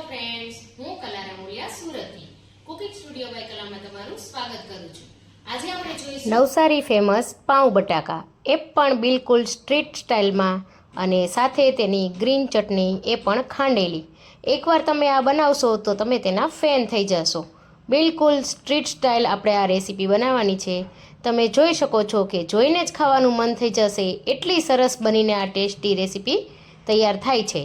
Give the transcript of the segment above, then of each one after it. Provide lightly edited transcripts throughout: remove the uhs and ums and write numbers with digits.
Friends, હું કલા રામોલિયા સુરતથી કુકિંગ સ્ટુડિયો બાય કલામાં તમારું સ્વાગત કરું છું। આજે આપણે જોઈશું નવસારી ફેમસ પાઉં બટાકા, એ પણ બિલકુલ સ્ટ્રીટ સ્ટાઇલમાં, અને સાથે તેની ગ્રીન ચટણી એ પણ ખાંડેલી। એકવાર તમે આ બનાવશો તો તમે તેના ફેન થઈ જશો। બિલકુલ સ્ટ્રીટ સ્ટાઇલ આપણે આ રેસીપી બનાવવાની છે। તમે જોઈ શકો છો કે જોઈને જ ખાવાનું મન થઈ જશે, એટલી સરસ બનીને આ ટેસ્ટી રેસીપી તૈયાર થાય છે।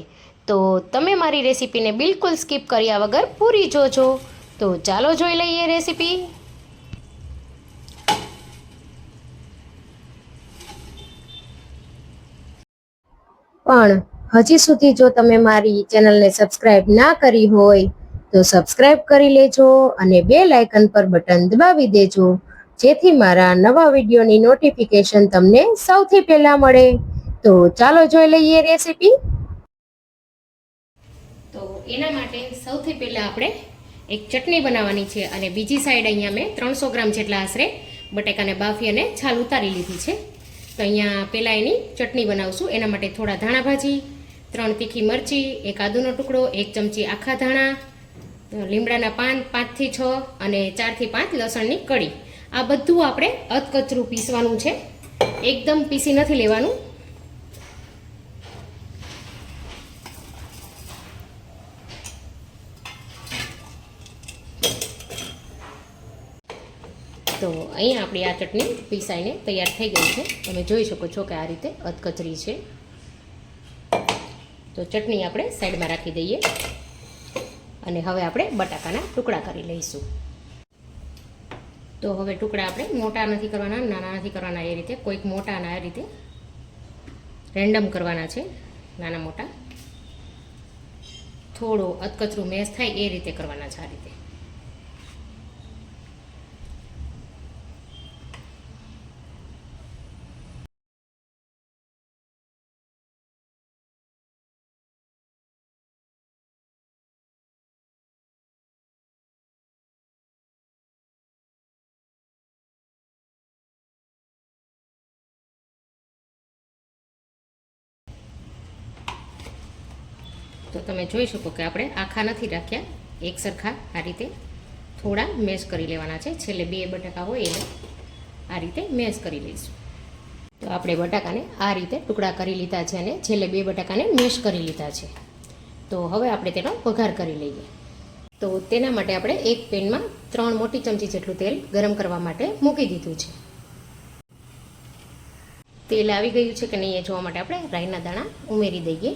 તો તમે મારી રેસીપીને બિલકુલ સ્કીપ કર્યા વગર પૂરી જોજો। તો ચાલો જોઈ લઈએ રેસીપી। પણ હજી સુધી જો તમે મારી ચેનલને સબસ્ક્રાઇબ ના કરી હોય તો સબસ્ક્રાઇબ કરી લેજો અને બેલ આઇકન પર બટન દબાવી દેજો, જેથી મારા નવા વિડીયોની નોટિફિકેશન તમને સૌથી પહેલા મળે। તો ચાલો જોઈ લઈએ રેસીપી। તો એના માટે સૌથી પહેલાં આપણે એક ચટણી બનાવવાની છે, અને બીજી સાઈડ અહીંયા મેં 300 ગ્રામ જેટલા આશરે બટાકાને બાફી અને છાલ ઉતારી લીધી છે। તો અહીંયા પહેલાં એની ચટણી બનાવશું। એના માટે થોડા ધાણા ભાજી, 3 તીખી મરચી, 1 આદુનો ટુકડો, 1 ચમચી આખા ધાણા, લીમડાના પાન 5 થી 6 અને 4 થી 5 લસણની કળી। આ બધું આપણે અધકચરું પીસવાનું છે, એકદમ પીસી નથી લેવાનું। તો અહીંયા આપણી આ ચટણી પીસાઈને તૈયાર થઈ ગઈ છે। તમે જોઈ શકો છો કે આ રીતે અધકચરી છે। તો ચટણી આપણે સાઈડમાં રાખી દઈએ, અને હવે આપણે બટાકાના ટુકડા કરી લઈશું। તો હવે ટુકડા આપણે મોટા નથી કરવાના, નાના નથી કરવાના, એ રીતે કોઈક મોટા અને આ રીતે રેન્ડમ કરવાના છે, નાના મોટા થોડું અધકચરું મેશ થાય એ રીતે કરવાના છે, આ રીતે। તો તમે જોઈ શકો કે આપણે આખા નથી રાખ્યા, એક સરખા આ રીતે થોડા મેશ કરી લેવાના છે। છેલ્લે 2 બટાકા હોય એને આ રીતે મેશ કરી લઈશું। તો આપણે બટાકાને આ રીતે ટુકડા કરી લીધા છે, અને છેલ્લે 2 બટાકાને મેશ કરી લીધા છે। તો હવે આપણે તેનો વઘાર કરી લઈએ। તો તેના માટે આપણે એક પેનમાં 3 મોટી ચમચી જેટલું તેલ ગરમ કરવા માટે મૂકી દીધું છે। તેલ આવી ગયું છે કે નહીં એ જોવા માટે આપણે રાઈના દાણા ઉમેરી દઈએ।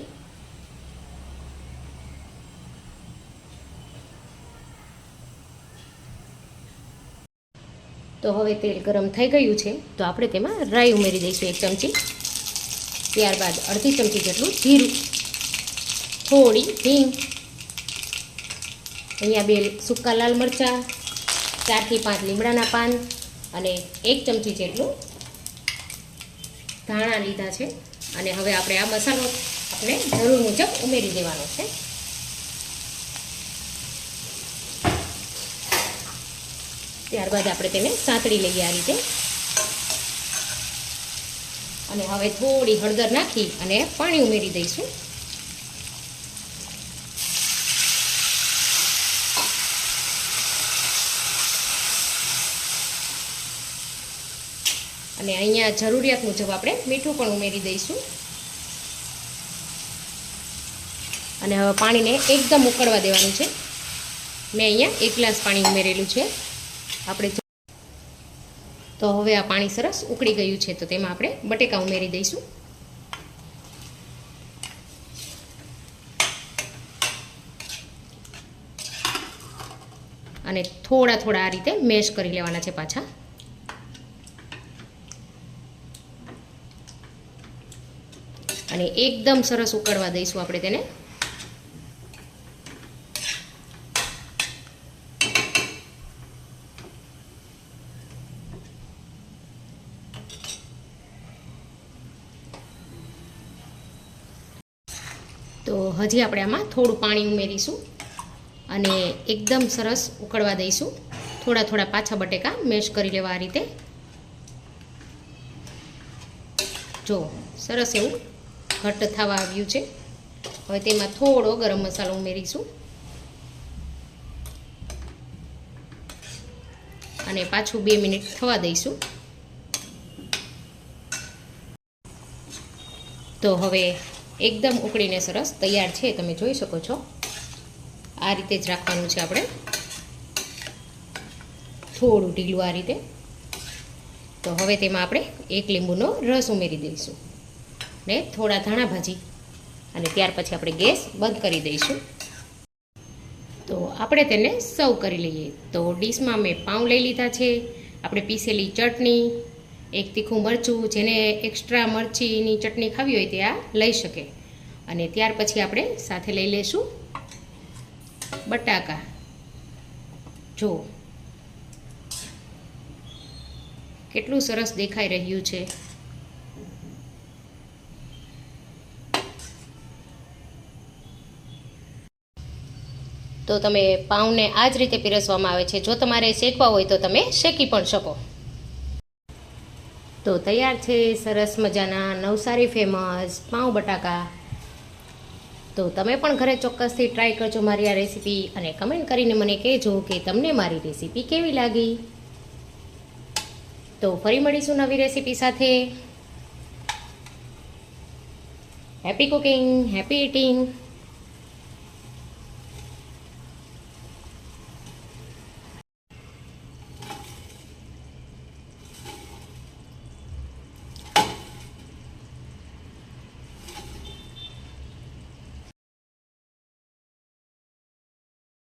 તો હવે તેલ ગરમ થઈ ગયું છે, તો આપણે તેમાં રાઈ ઉમેરી દઈશું 1 ચમચી, ત્યારબાદ અડધી ચમચી જેટલું જીરું, થોડી હિંગ, અહીંયા 2 સૂકા લાલ મરચાં, 4 થી 5 લીમડાના પાન અને 1 ચમચી જેટલું ધાણા લીધા છે। અને હવે આપણે આ મસાલો આપણે જરૂર મુજબ ઉમેરી દેવાનો છે। ત્યારબાદ આપણે તેને સાંતળી લઈએ આ રીતે, અને હવે થોડી હળદર નાખી અને પાણી ઉમેરી દઈશું। અને અહીંયા જરૂરિયાત મુજબ આપણે મીઠું પણ ઉમેરી દઈશું। અને હવે પાણીને એકદમ ઉકળવા દેવાનું છે। મેં અહીંયા 1 ગ્લાસ પાણી ઉમેરેલું છે આપણે। તો હવે આ પાણી સરસ ઉકળી ગયું છે, તો તેમાં આપણે બટેકા ઉમેરી દઈશું। અને થોડા થોડા આ રીતે મેશ કરી લેવાના છે પાછા। અને એકદમ સરસ ઉકળવા દઈશું આપણે તેને। તો હજી આપણે આમાં થોડું પાણી ઉમેરીશું અને એકદમ સરસ ઉકળવા દઈશું। થોડા થોડા પાછા બટેકા મેશ કરી લેવા આ રીતે। જો સરસ એવું ઘટ્ટ થવા આવ્યું છે। હવે તેમાં થોડો ગરમ મસાલો ઉમેરીશું। અને પાછું 2 મિનિટ થવા દઈશું. તો હવે એકદમ ઉકળીને સરસ તૈયાર છે, તમે જોઈ શકો છો. આ રીતે જ રાખવાનું છે આપણે, થોડું ઢીલું આ રીતે. તો હવે તેમાં આપણે 1 લીંબુનો રસ ઉમેરી દઈશું ને થોડા ધાણા ભાજી, અને ત્યાર પછી આપણે ગેસ બંધ કરી દઈશું. તો આપણે તેને સર્વ કરી લઈએ. તો ડીશમાં મેં પાઉં લઈ લીધા છે, આપણે પીસેલી ચટણી, એક તીખું મરચું, જેને એક્સ્ટ્રા મરચીની ચટણી ખાવી હોય તે આ લઈ શકે. અને ત્યાર પછી આપણે સાથે લઈ લઈશું બટાકા. જો કેટલું સરસ દેખાઈ રહ્યું છે. તો તમે પાઉંને આ જ રીતે પીરસવામાં આવે છે. જો તમારે શેકવા હોય તો તમે શેકી પણ શકો. તો તૈયાર છે સરસ મજાના નવસારી ફેમસ પાઉં બટાકા. તો તમે પણ ઘરે ચોક્કસથી ટ્રાય કરજો મારી આ રેસીપી, અને કમેન્ટ કરીને મને કહેજો કે તમને મારી રેસીપી કેવી લાગી. તો ફરી મળીશું નવી રેસીપી સાથે. Happy cooking, happy eating.